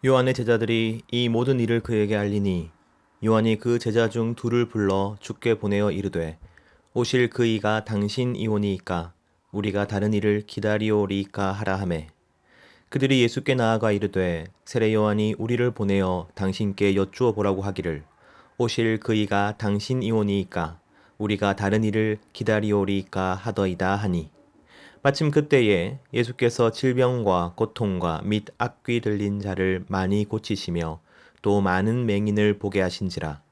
요한의 제자들이 이 모든 일을 그에게 알리니 요한이 그 제자 중 둘을 불러 주께 보내어 이르되 오실 그 이가 당신이오니이까 우리가 다른 이를 기다리오리이까 하라 하매 그들이 예수께 나아가 이르되 세례 요한이 우리를 보내어 당신께 여쭈어 보라고 하기를 오실 그 이가 당신이오니이까 우리가 다른 이를 기다리오리이까 하더이다 하니 마침 그때에 예수께서 질병과 고통과 및 악귀 들린 자를 많이 고치시며 또 많은 맹인을 보게 하신지라.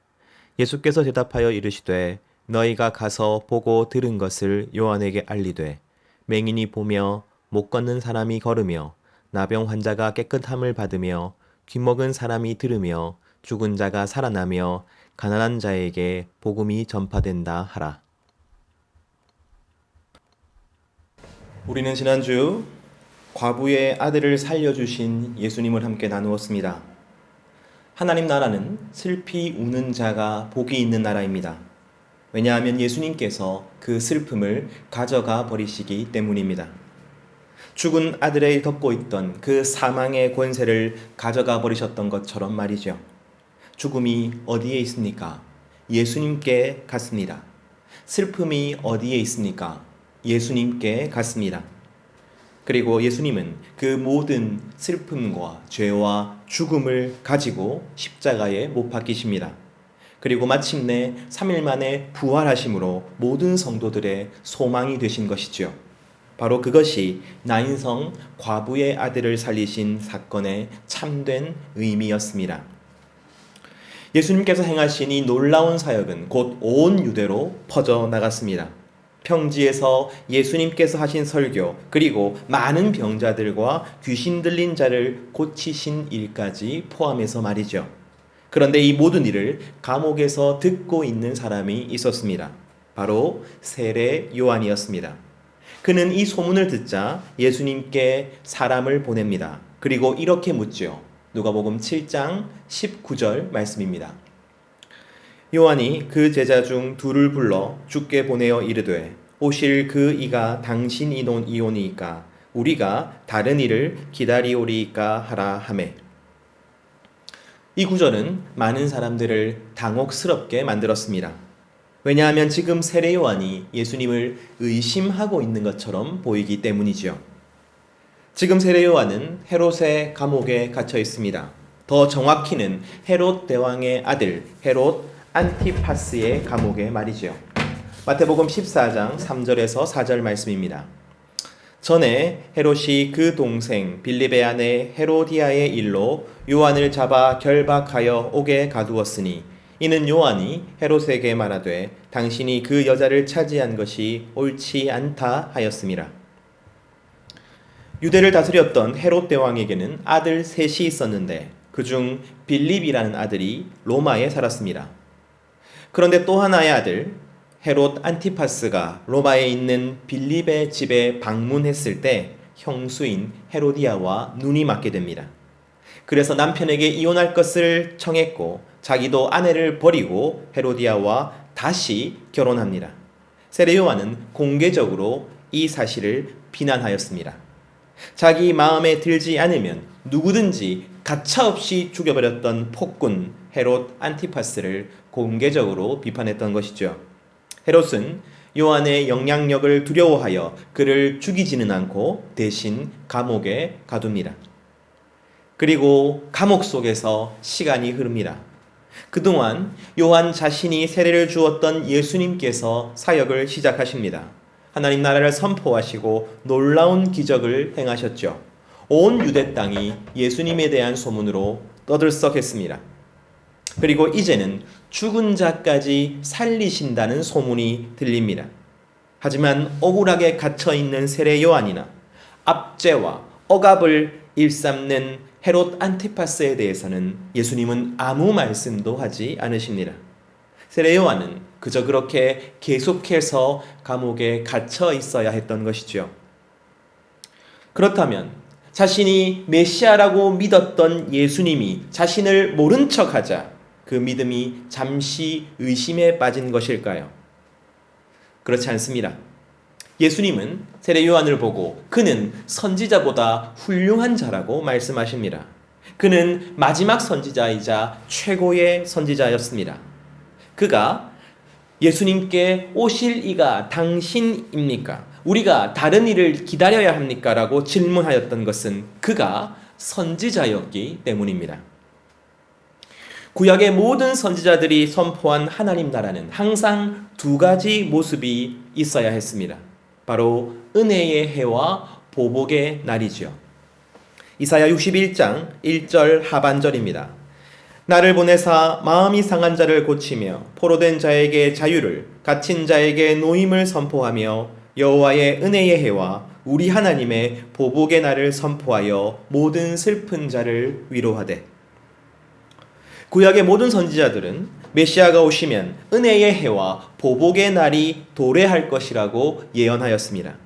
예수께서 대답하여 이르시되 너희가 가서 보고 들은 것을 요한에게 알리되 맹인이 보며 못 걷는 사람이 걸으며 나병 환자가 깨끗함을 받으며 귀먹은 사람이 들으며 죽은 자가 살아나며 가난한 자에게 복음이 전파된다 하라. 우리는 지난주 과부의 아들을 살려주신 예수님을 함께 나누었습니다. 하나님 나라는 슬피 우는 자가 복이 있는 나라입니다. 왜냐하면 예수님께서 그 슬픔을 가져가 버리시기 때문입니다. 죽은 아들에 덮고 있던 그 사망의 권세를 가져가 버리셨던 것처럼 말이죠. 죽음이 어디에 있습니까? 예수님께 갔습니다. 슬픔이 어디에 있습니까? 예수님께 갔습니다. 그리고 예수님은 그 모든 슬픔과 죄와 죽음을 가지고 십자가에 못 박히십니다. 그리고 마침내 3일 만에 부활하심으로 모든 성도들의 소망이 되신 것이죠. 바로 그것이 나인성 과부의 아들을 살리신 사건의 참된 의미였습니다. 예수님께서 행하신 이 놀라운 사역은 곧 온 유대로 퍼져나갔습니다. 평지에서 예수님께서 하신 설교, 그리고 많은 병자들과 귀신 들린 자를 고치신 일까지 포함해서 말이죠. 그런데 이 모든 일을 감옥에서 듣고 있는 사람이 있었습니다. 바로 세례 요한이었습니다. 그는 이 소문을 듣자 예수님께 사람을 보냅니다. 그리고 이렇게 묻죠. 누가복음 7장 19절 말씀입니다. 요한이 그 제자 중 둘을 불러 주께 보내어 이르되 오실 그 이가 당신이오니이까 우리가 다른 이를 기다리오리이까 하라 하매. 이 구절은 많은 사람들을 당혹스럽게 만들었습니다. 왜냐하면 지금 세례 요한이 예수님을 의심하고 있는 것처럼 보이기 때문이죠. 지금 세례 요한은 헤롯의 감옥에 갇혀 있습니다. 더 정확히는 헤롯 대왕의 아들 헤롯 안티파스의 감옥에 말이죠. 마태복음 14장 3절에서 4절 말씀입니다. 전에 헤롯이 그 동생 빌립의 아내 헤로디아의 일로 요한을 잡아 결박하여 옥에 가두었으니 이는 요한이 헤롯에게 말하되 당신이 그 여자를 차지한 것이 옳지 않다 하였습니다. 유대를 다스렸던 헤롯 대왕에게는 아들 셋이 있었는데 그중 빌립이라는 아들이 로마에 살았습니다. 그런데 또 하나의 아들 헤롯 안티파스가 로마에 있는 빌립의 집에 방문했을 때 형수인 헤로디아와 눈이 맞게 됩니다. 그래서 남편에게 이혼할 것을 청했고 자기도 아내를 버리고 헤로디아와 다시 결혼합니다. 세례 요한은 공개적으로 이 사실을 비난하였습니다. 자기 마음에 들지 않으면 누구든지 가차없이 죽여버렸던 폭군 헤롯 안티파스를 공개적으로 비판했던 것이죠. 헤롯은 요한의 영향력을 두려워하여 그를 죽이지는 않고 대신 감옥에 가둡니다. 그리고 감옥 속에서 시간이 흐릅니다. 그동안 요한 자신이 세례를 주었던 예수님께서 사역을 시작하십니다. 하나님 나라를 선포하시고 놀라운 기적을 행하셨죠. 온 유대 땅이 예수님에 대한 소문으로 떠들썩했습니다. 그리고 이제는 죽은 자까지 살리신다는 소문이 들립니다. 하지만 억울하게 갇혀있는 세례 요한이나 압제와 억압을 일삼는 헤롯 안티파스에 대해서는 예수님은 아무 말씀도 하지 않으십니다. 세례 요한은 그저 그렇게 계속해서 감옥에 갇혀 있어야 했던 것이죠. 그렇다면 자신이 메시아라고 믿었던 예수님이 자신을 모른 척하자 그 믿음이 잠시 의심에 빠진 것일까요? 그렇지 않습니다. 예수님은 세례 요한을 보고 그는 선지자보다 훌륭한 자라고 말씀하십니다. 그는 마지막 선지자이자 최고의 선지자였습니다. 그가 예수님께 오실 이가 당신입니까? 우리가 다른 이를 기다려야 합니까? 라고 질문하였던 것은 그가 선지자였기 때문입니다. 구약의 모든 선지자들이 선포한 하나님 나라는 항상 두 가지 모습이 있어야 했습니다. 바로 은혜의 해와 보복의 날이지요. 이사야 61장 1절 하반절입니다. 나를 보내사 마음이 상한 자를 고치며 포로된 자에게 자유를, 갇힌 자에게 노임을 선포하며 여호와의 은혜의 해와 우리 하나님의 보복의 날을 선포하여 모든 슬픈 자를 위로하되. 구약의 모든 선지자들은 메시아가 오시면 은혜의 해와 보복의 날이 도래할 것이라고 예언하였습니다.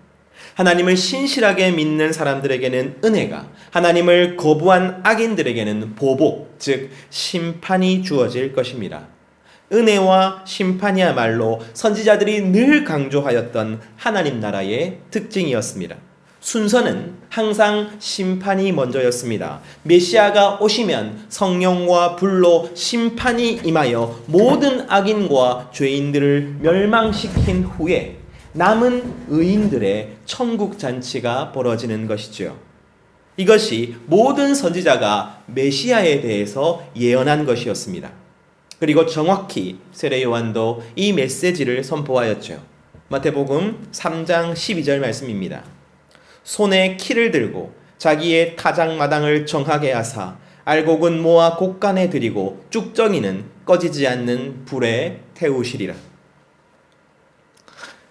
하나님을 신실하게 믿는 사람들에게는 은혜가, 하나님을 거부한 악인들에게는 보복, 즉 심판이 주어질 것입니다. 은혜와 심판이야말로 선지자들이 늘 강조하였던 하나님 나라의 특징이었습니다. 순서는 항상 심판이 먼저였습니다. 메시아가 오시면 성령과 불로 심판이 임하여 모든 악인과 죄인들을 멸망시킨 후에 남은 의인들의 천국 잔치가 벌어지는 것이죠. 이것이 모든 선지자가 메시아에 대해서 예언한 것이었습니다. 그리고 정확히 세례 요한도 이 메시지를 선포하였죠. 마태복음 3장 12절 말씀입니다. 손에 키를 들고 자기의 타작마당을 정하게 하사 알곡은 모아 곡간에 들이고 쭉정이는 꺼지지 않는 불에 태우시리라.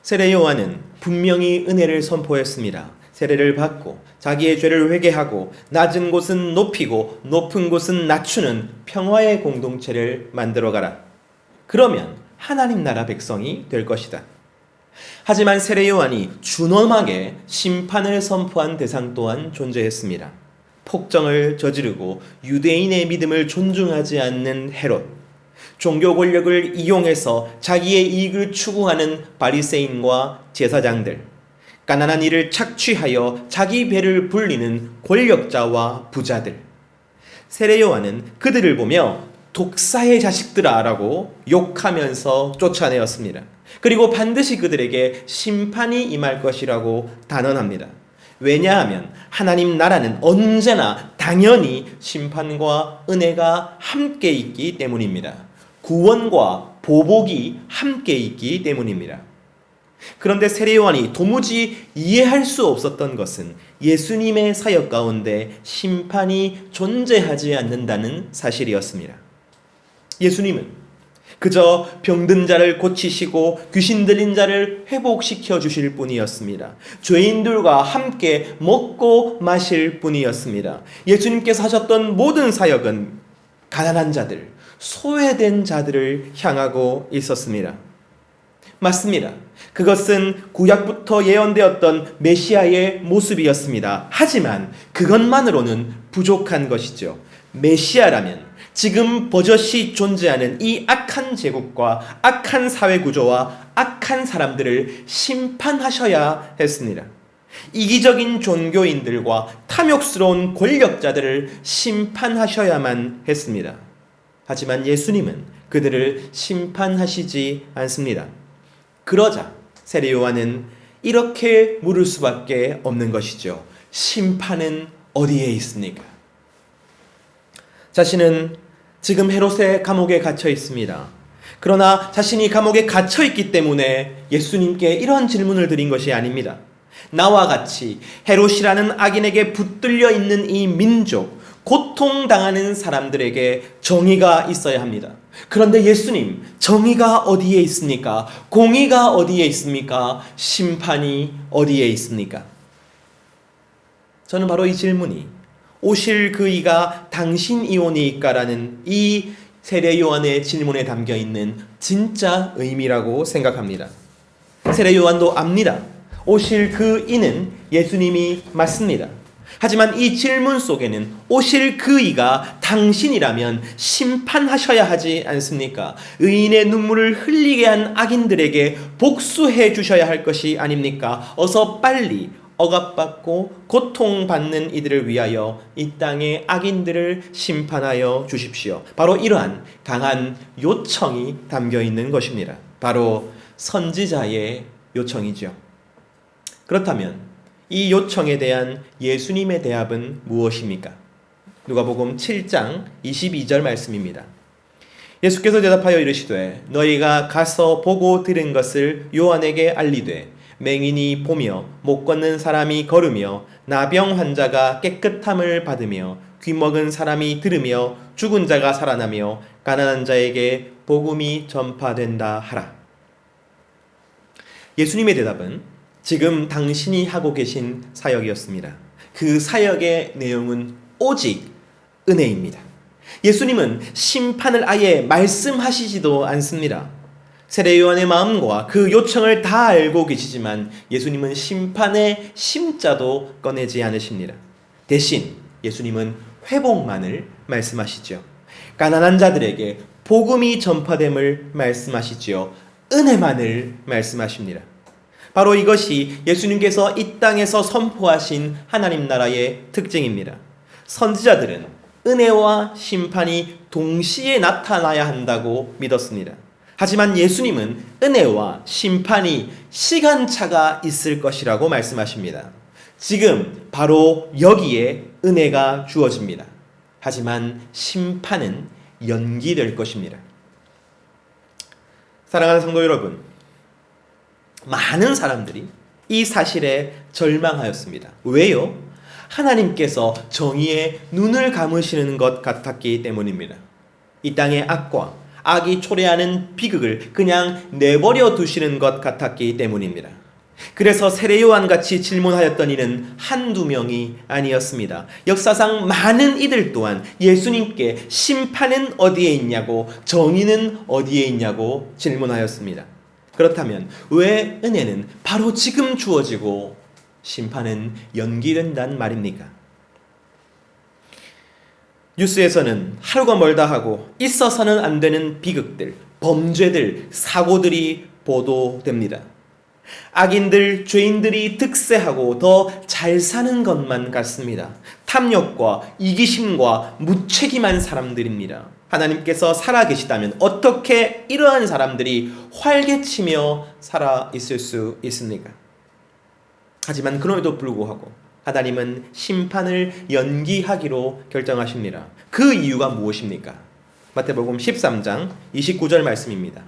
세례 요한은 분명히 은혜를 선포했습니다. 세례를 받고 자기의 죄를 회개하고 낮은 곳은 높이고 높은 곳은 낮추는 평화의 공동체를 만들어가라. 그러면 하나님 나라 백성이 될 것이다. 하지만 세례 요한이 준엄하게 심판을 선포한 대상 또한 존재했습니다. 폭정을 저지르고 유대인의 믿음을 존중하지 않는 헤롯, 종교 권력을 이용해서 자기의 이익을 추구하는 바리새인과 제사장들, 가난한 이를 착취하여 자기 배를 불리는 권력자와 부자들. 세례 요한은 그들을 보며 독사의 자식들아 라고 욕하면서 쫓아내었습니다. 그리고 반드시 그들에게 심판이 임할 것이라고 단언합니다. 왜냐하면 하나님 나라는 언제나 당연히 심판과 은혜가 함께 있기 때문입니다. 구원과 보복이 함께 있기 때문입니다. 그런데 세례 요한이 도무지 이해할 수 없었던 것은 예수님의 사역 가운데 심판이 존재하지 않는다는 사실이었습니다. 예수님은 그저 병든 자를 고치시고 귀신 들린 자를 회복시켜 주실 뿐이었습니다. 죄인들과 함께 먹고 마실 뿐이었습니다. 예수님께서 하셨던 모든 사역은 가난한 자들, 소외된 자들을 향하고 있었습니다. 맞습니다. 그것은 구약부터 예언되었던 메시아의 모습이었습니다. 하지만 그것만으로는 부족한 것이죠. 메시아라면 지금 버젓이 존재하는 이 악한 제국과 악한 사회 구조와 악한 사람들을 심판하셔야 했습니다. 이기적인 종교인들과 탐욕스러운 권력자들을 심판하셔야만 했습니다. 하지만 예수님은 그들을 심판하시지 않습니다. 그러자 세례 요한은 이렇게 물을 수밖에 없는 것이죠. 심판은 어디에 있습니까? 자신은 지금 헤롯의 감옥에 갇혀 있습니다. 그러나 자신이 감옥에 갇혀 있기 때문에 예수님께 이런 질문을 드린 것이 아닙니다. 나와 같이 헤롯이라는 악인에게 붙들려 있는 이 민족, 고통당하는 사람들에게 정의가 있어야 합니다. 그런데 예수님, 정의가 어디에 있습니까? 공의가 어디에 있습니까? 심판이 어디에 있습니까? 저는 바로 이 질문이 오실 그 이가 당신이오니까라는 이 세례 요한의 질문에 담겨 있는 진짜 의미라고 생각합니다. 세례 요한도 압니다. 오실 그 이는 예수님이 맞습니다. 하지만 이 질문 속에는 오실 그 이가 당신이라면 심판하셔야 하지 않습니까? 의인의 눈물을 흘리게 한 악인들에게 복수해 주셔야 할 것이 아닙니까? 어서 빨리 억압받고 고통받는 이들을 위하여 이 땅의 악인들을 심판하여 주십시오. 바로 이러한 강한 요청이 담겨 있는 것입니다. 바로 선지자의 요청이죠. 그렇다면 이 요청에 대한 예수님의 대답은 무엇입니까? 누가복음 7장 22절 말씀입니다. 예수께서 대답하여 이르시되 너희가 가서 보고 들은 것을 요한에게 알리되 맹인이 보며 못 걷는 사람이 걸으며 나병 환자가 깨끗함을 받으며 귀먹은 사람이 들으며 죽은 자가 살아나며 가난한 자에게 복음이 전파된다 하라. 예수님의 대답은 지금 당신이 하고 계신 사역이었습니다. 그 사역의 내용은 오직 은혜입니다. 예수님은 심판을 아예 말씀하시지도 않습니다. 세례 요한의 마음과 그 요청을 다 알고 계시지만 예수님은 심판의 심자도 꺼내지 않으십니다. 대신 예수님은 회복만을 말씀하시죠. 가난한 자들에게 복음이 전파됨을 말씀하시지요. 은혜만을 말씀하십니다. 바로 이것이 예수님께서 이 땅에서 선포하신 하나님 나라의 특징입니다. 선지자들은 은혜와 심판이 동시에 나타나야 한다고 믿었습니다. 하지만 예수님은 은혜와 심판이 시간차가 있을 것이라고 말씀하십니다. 지금 바로 여기에 은혜가 주어집니다. 하지만 심판은 연기될 것입니다. 사랑하는 성도 여러분, 많은 사람들이 이 사실에 절망하였습니다. 왜요? 하나님께서 정의의 눈을 감으시는 것 같았기 때문입니다. 이 땅의 악과 악이 초래하는 비극을 그냥 내버려 두시는 것 같았기 때문입니다. 그래서 세례 요한같이 질문하였던 이는 한두 명이 아니었습니다. 역사상 많은 이들 또한 예수님께 심판은 어디에 있냐고, 정의는 어디에 있냐고 질문하였습니다. 그렇다면 왜 은혜는 바로 지금 주어지고 심판은 연기된단 말입니까? 뉴스에서는 하루가 멀다 하고 있어서는 안 되는 비극들, 범죄들, 사고들이 보도됩니다. 악인들, 죄인들이 득세하고 더 잘 사는 것만 같습니다. 탐욕과 이기심과 무책임한 사람들입니다. 하나님께서 살아계시다면 어떻게 이러한 사람들이 활개치며 살아있을 수 있습니까? 하지만 그럼에도 불구하고 하나님은 심판을 연기하기로 결정하십니다. 그 이유가 무엇입니까? 마태복음 13장 29절 말씀입니다.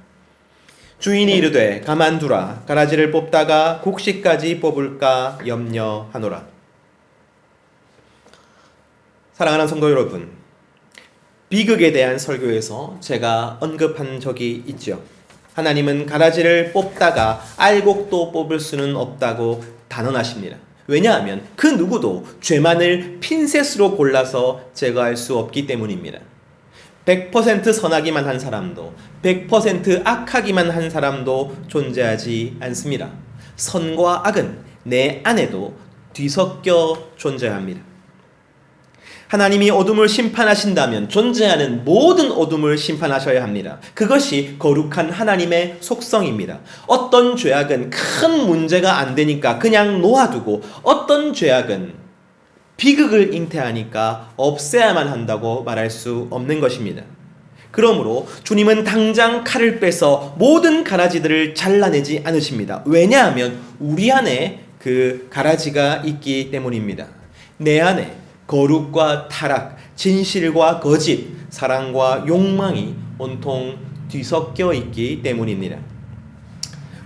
주인이 이르되 가만두라, 가라지를 뽑다가 곡식까지 뽑을까 염려하노라. 사랑하는 성도 여러분, 비극에 대한 설교에서 제가 언급한 적이 있죠. 하나님은 가라지를 뽑다가 알곡도 뽑을 수는 없다고 단언하십니다. 왜냐하면 그 누구도 죄만을 핀셋으로 골라서 제거할 수 없기 때문입니다. 100% 선하기만 한 사람도 100% 악하기만 한 사람도 존재하지 않습니다. 선과 악은 내 안에도 뒤섞여 존재합니다. 하나님이 어둠을 심판하신다면 존재하는 모든 어둠을 심판하셔야 합니다. 그것이 거룩한 하나님의 속성입니다. 어떤 죄악은 큰 문제가 안 되니까 그냥 놓아두고 어떤 죄악은 비극을 잉태하니까 없애야만 한다고 말할 수 없는 것입니다. 그러므로 주님은 당장 칼을 빼서 모든 가라지들을 잘라내지 않으십니다. 왜냐하면 우리 안에 그 가라지가 있기 때문입니다. 내 안에 거룩과 타락, 진실과 거짓, 사랑과 욕망이 온통 뒤섞여 있기 때문입니다.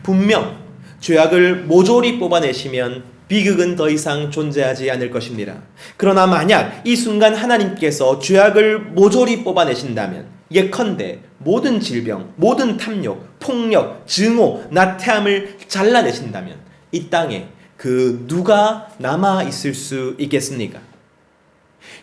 분명 죄악을 모조리 뽑아내시면 비극은 더 이상 존재하지 않을 것입니다. 그러나 만약 이 순간 하나님께서 죄악을 모조리 뽑아내신다면 예컨대 모든 질병, 모든 탐욕, 폭력, 증오, 나태함을 잘라내신다면 이 땅에 그 누가 남아 있을 수 있겠습니까?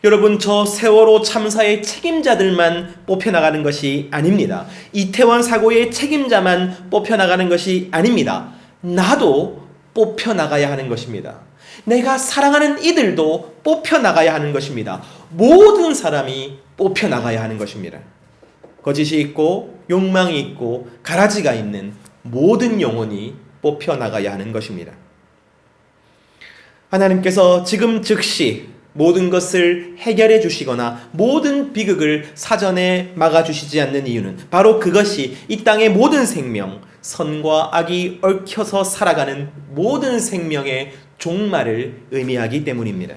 여러분, 저 세월호 참사의 책임자들만 뽑혀나가는 것이 아닙니다. 이태원 사고의 책임자만 뽑혀나가는 것이 아닙니다. 나도 뽑혀나가야 하는 것입니다. 내가 사랑하는 이들도 뽑혀나가야 하는 것입니다. 모든 사람이 뽑혀나가야 하는 것입니다. 거짓이 있고 욕망이 있고 가라지가 있는 모든 영혼이 뽑혀나가야 하는 것입니다. 하나님께서 지금 즉시 모든 것을 해결해 주시거나 모든 비극을 사전에 막아주시지 않는 이유는 바로 그것이 이 땅의 모든 생명, 선과 악이 얽혀서 살아가는 모든 생명의 종말을 의미하기 때문입니다.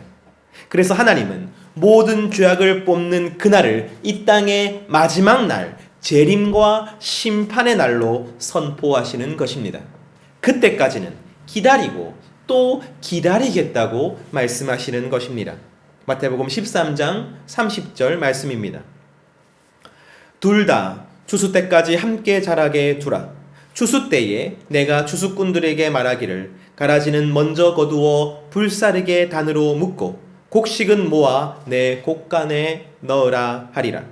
그래서 하나님은 모든 죄악을 뽑는 그날을 이 땅의 마지막 날, 재림과 심판의 날로 선포하시는 것입니다. 그때까지는 기다리고 또 기다리겠다고 말씀하시는 것입니다. 마태복음 13장 30절 말씀입니다. 둘 다 추수 때까지 함께 자라게 두라. 추수 때에 내가 추수꾼들에게 말하기를 가라지는 먼저 거두어 불사르게 단으로 묶고 곡식은 모아 내 곡간에 넣으라 하리라.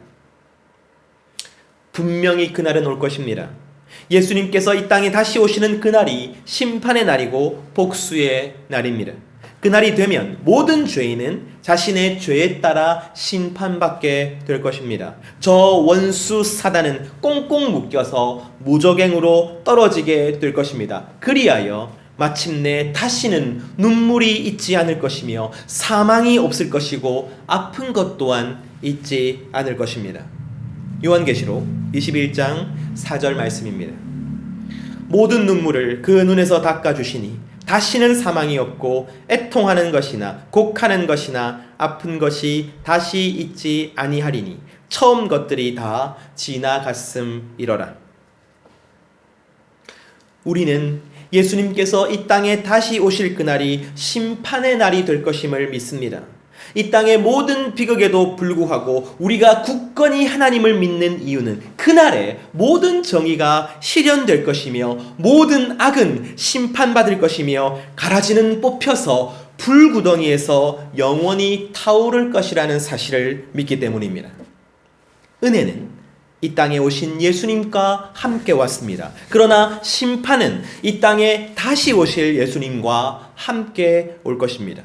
분명히 그날은 올 것입니다. 예수님께서 이 땅에 다시 오시는 그날이 심판의 날이고 복수의 날입니다. 그날이 되면 모든 죄인은 자신의 죄에 따라 심판받게 될 것입니다. 저 원수 사단은 꽁꽁 묶여서 무저갱으로 떨어지게 될 것입니다. 그리하여 마침내 다시는 눈물이 있지 않을 것이며 사망이 없을 것이고 아픈 것 또한 있지 않을 것입니다. 요한계시록 21장 4절 말씀입니다. 모든 눈물을 그 눈에서 닦아주시니 다시는 사망이 없고 애통하는 것이나 곡하는 것이나 아픈 것이 다시 있지 아니하리니 처음 것들이 다 지나갔음이러라. 우리는 예수님께서 이 땅에 다시 오실 그날이 심판의 날이 될 것임을 믿습니다. 이 땅의 모든 비극에도 불구하고 우리가 굳건히 하나님을 믿는 이유는 그날에 모든 정의가 실현될 것이며 모든 악은 심판받을 것이며 가라지는 뽑혀서 불구덩이에서 영원히 타오를 것이라는 사실을 믿기 때문입니다. 은혜는 이 땅에 오신 예수님과 함께 왔습니다. 그러나 심판은 이 땅에 다시 오실 예수님과 함께 올 것입니다.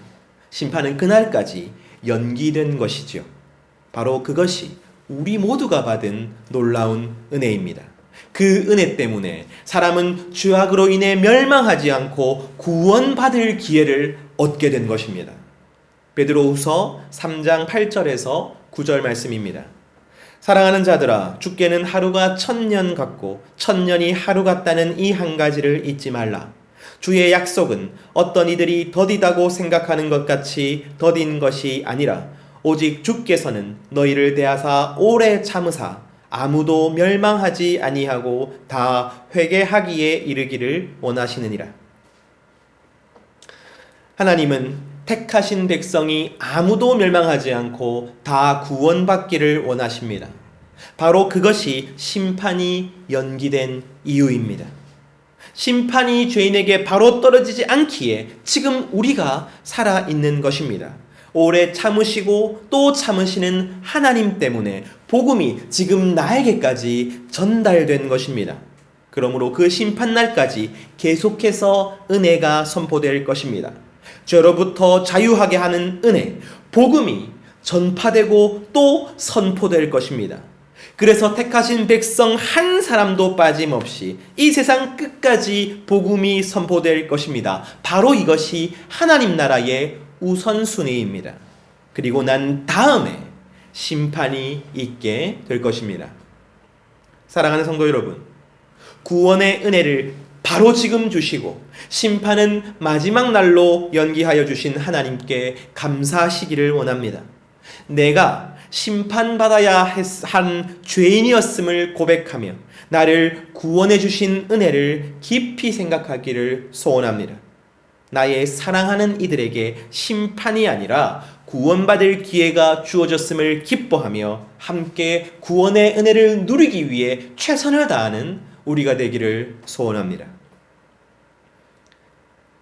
심판은 그날까지 연기된 것이지요. 바로 그것이 우리 모두가 받은 놀라운 은혜입니다. 그 은혜 때문에 사람은 죄악으로 인해 멸망하지 않고 구원받을 기회를 얻게 된 것입니다. 베드로후서 3장 8절에서 9절 말씀입니다. 사랑하는 자들아, 주께는 하루가 1000년 같고 1000년이 하루 같다는 이 한 가지를 잊지 말라. 주의 약속은 어떤 이들이 더디다고 생각하는 것 같이 더딘 것이 아니라 오직 주께서는 너희를 대하사 오래 참으사 아무도 멸망하지 아니하고 다 회개하기에 이르기를 원하시느니라. 하나님은 택하신 백성이 아무도 멸망하지 않고 다 구원받기를 원하십니다. 바로 그것이 심판이 연기된 이유입니다. 심판이 죄인에게 바로 떨어지지 않기에 지금 우리가 살아있는 것입니다. 오래 참으시고 또 참으시는 하나님 때문에 복음이 지금 나에게까지 전달된 것입니다. 그러므로 그 심판날까지 계속해서 은혜가 선포될 것입니다. 죄로부터 자유하게 하는 은혜, 복음이 전파되고 또 선포될 것입니다. 그래서 택하신 백성 한 사람도 빠짐없이 이 세상 끝까지 복음이 선포될 것입니다. 바로 이것이 하나님 나라의 우선순위입니다. 그리고 난 다음에 심판이 있게 될 것입니다. 사랑하는 성도 여러분, 구원의 은혜를 바로 지금 주시고 심판은 마지막 날로 연기하여 주신 하나님께 감사하시기를 원합니다. 내가 심판받아야 한 죄인이었음을 고백하며 나를 구원해 주신 은혜를 깊이 생각하기를 소원합니다. 나의 사랑하는 이들에게 심판이 아니라 구원받을 기회가 주어졌음을 기뻐하며 함께 구원의 은혜를 누리기 위해 최선을 다하는 우리가 되기를 소원합니다.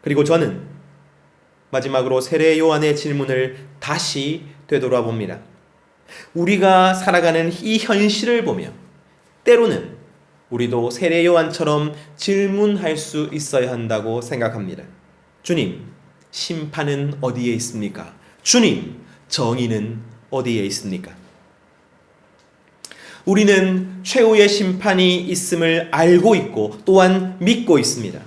그리고 저는 마지막으로 세례 요한의 질문을 다시 되돌아봅니다. 우리가 살아가는 이 현실을 보며 때로는 우리도 세례 요한처럼 질문할 수 있어야 한다고 생각합니다. 주님, 심판은 어디에 있습니까? 주님, 정의는 어디에 있습니까? 우리는 최후의 심판이 있음을 알고 있고 또한 믿고 있습니다.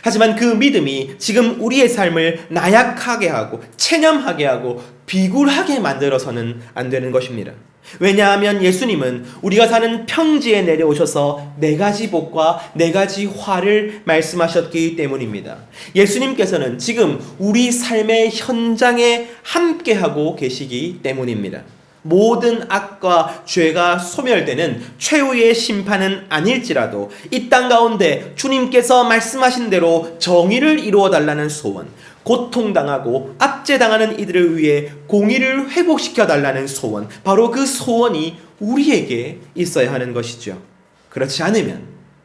하지만 그 믿음이 지금 우리의 삶을 나약하게 하고 체념하게 하고 비굴하게 만들어서는 안 되는 것입니다. 왜냐하면 예수님은 우리가 사는 평지에 내려오셔서 4가지 복과 4가지 화를 말씀하셨기 때문입니다. 예수님께서는 지금 우리 삶의 현장에 함께하고 계시기 때문입니다. 모든 악과 죄가 소멸되는 최후의 심판은 아닐지라도 이 땅 가운데 주님께서 말씀하신 대로 정의를 이루어 달라는 소원, 고통당하고 압제당하는 이들을 위해 공의를 회복시켜 달라는 소원, 바로 그 소원이 우리에게 있어야 하는 것이죠. 그렇지 않으면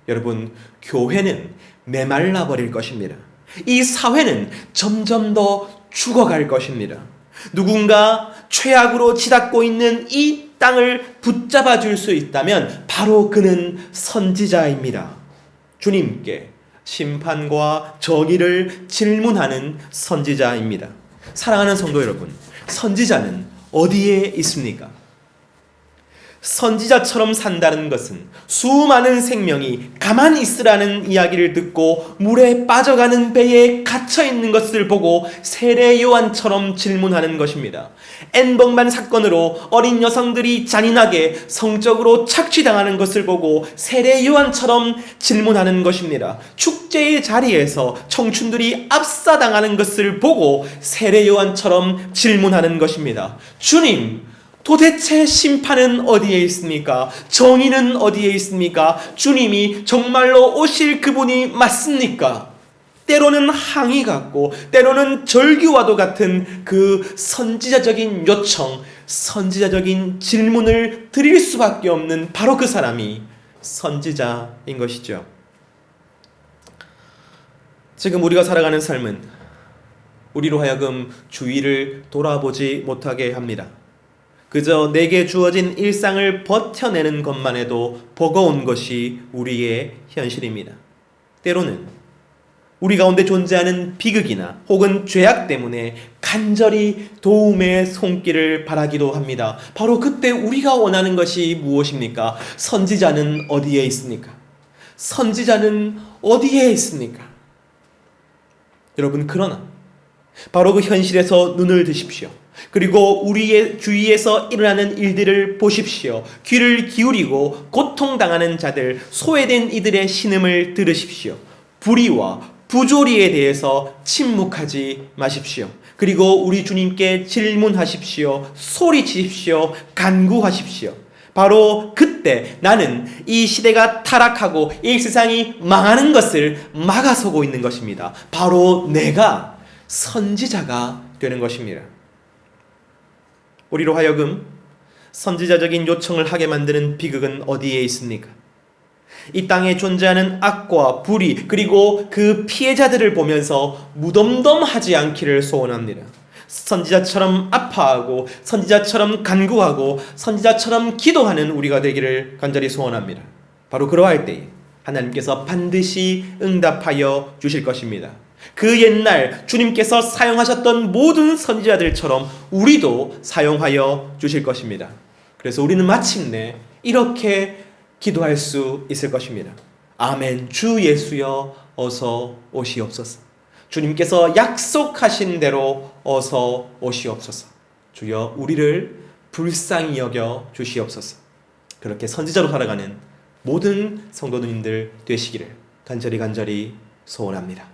여러분, 교회는 메말라 버릴 것입니다. 이 사회는 점점 더 죽어갈 것입니다. 누군가 최악으로 치닫고 있는 이 땅을 붙잡아 줄 수 있다면 바로 그는 선지자입니다. 주님께 심판과 정의를 질문하는 선지자입니다. 사랑하는 성도 여러분, 선지자는 어디에 있습니까? 선지자처럼 산다는 것은 수많은 생명이 가만히 있으라는 이야기를 듣고 물에 빠져가는 배에 갇혀있는 것을 보고 세례 요한처럼 질문하는 것입니다. N번만 사건으로 어린 여성들이 잔인하게 성적으로 착취당하는 것을 보고 세례 요한처럼 질문하는 것입니다. 축제의 자리에서 청춘들이 압사당하는 것을 보고 세례 요한처럼 질문하는 것입니다. 주님, 도대체 심판은 어디에 있습니까? 정의는 어디에 있습니까? 주님이 정말로 오실 그분이 맞습니까? 때로는 항의 같고 때로는 절규와도 같은 그 선지자적인 요청, 선지자적인 질문을 드릴 수밖에 없는 바로 그 사람이 선지자인 것이죠. 지금 우리가 살아가는 삶은 우리로 하여금 주위를 돌아보지 못하게 합니다. 그저 내게 주어진 일상을 버텨내는 것만 해도 버거운 것이 우리의 현실입니다. 때로는 우리 가운데 존재하는 비극이나 혹은 죄악 때문에 간절히 도움의 손길을 바라기도 합니다. 바로 그때 우리가 원하는 것이 무엇입니까? 선지자는 어디에 있습니까? 선지자는 어디에 있습니까? 여러분, 그러나 바로 그 현실에서 눈을 드십시오. 그리고 우리의 주위에서 일어나는 일들을 보십시오. 귀를 기울이고 고통당하는 자들, 소외된 이들의 신음을 들으십시오. 불의와 부조리에 대해서 침묵하지 마십시오. 그리고 우리 주님께 질문하십시오. 소리치십시오. 간구하십시오. 바로 그때 나는 이 시대가 타락하고 이 세상이 망하는 것을 막아서고 있는 것입니다. 바로 내가 선지자가 되는 것입니다. 우리로 하여금 선지자적인 요청을 하게 만드는 비극은 어디에 있습니까? 이 땅에 존재하는 악과 불의, 그리고 그 피해자들을 보면서 무덤덤하지 않기를 소원합니다. 선지자처럼 아파하고 선지자처럼 간구하고 선지자처럼 기도하는 우리가 되기를 간절히 소원합니다. 바로 그러할 때에 하나님께서 반드시 응답하여 주실 것입니다. 그 옛날 주님께서 사용하셨던 모든 선지자들처럼 우리도 사용하여 주실 것입니다. 그래서 우리는 마침내 이렇게 기도할 수 있을 것입니다. 아멘. 주 예수여 어서 오시옵소서. 주님께서 약속하신 대로 어서 오시옵소서. 주여 우리를 불쌍히 여겨 주시옵소서. 그렇게 선지자로 살아가는 모든 성도님들 되시기를 간절히 소원합니다.